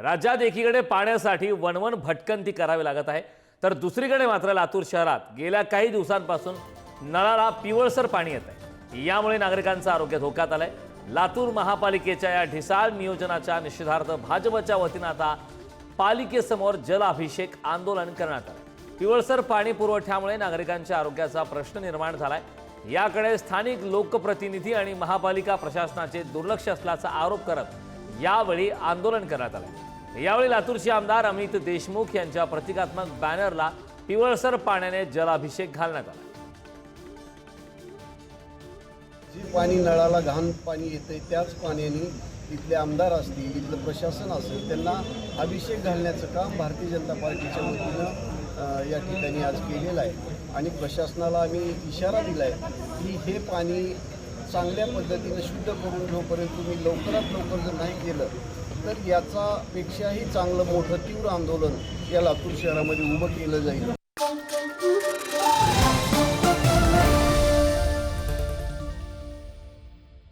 राज्यात एकीकडे पाण्यासाठी वणवण भटकंती करावी लागत आहे, तर दुसरीकडे मात्र लातूर शहरात गेल्या काही दिवसांपासून नळाला पिवळसर पाणी येत आहे। यामुळे नागरिकांचं आरोग्य धोक्यात आलंय। लातूर महापालिकेच्या या ढिसाळ नियोजनाच्या निषेधार्थ भाजपच्या वतीने आता पालिकेसमोर जलाभिषेक आंदोलन करण्यात आले। पिवळसर पाणी पुरवठ्यामुळे नागरिकांच्या आरोग्याचा प्रश्न निर्माण झालाय। याकडे स्थानिक लोकप्रतिनिधी आणि महापालिका प्रशासनाचे दुर्लक्ष असल्याचा आरोप करत यावेळी आंदोलन करण्यात आले। यावेळी लातूरचे आमदार अमित देशमुख यांच्या प्रतिकात्मक बॅनरला पिवळसर पाण्याने जलाभिषेक घालण्यात आला। जे पाणी नळाला घाण पाणी येते त्याच पाण्याने इथले आमदार असतील, इथलं प्रशासन असेल, त्यांना अभिषेक घालण्याचं काम भारतीय जनता पार्टीच्या वतीनं या ठिकाणी आज केलेलं आहे। आणि प्रशासनाला आम्ही इशारा दिला आहे की हे पाणी चांगल्या पद्धतीनं शुद्ध करून जोपर्यंत तुम्ही लवकरात लवकर जर नाही केलं तर याचा पेक्षाही चांगलं मोठं तीव्र आंदोलन या लातूर शहरामध्ये उभं केलं जाईल।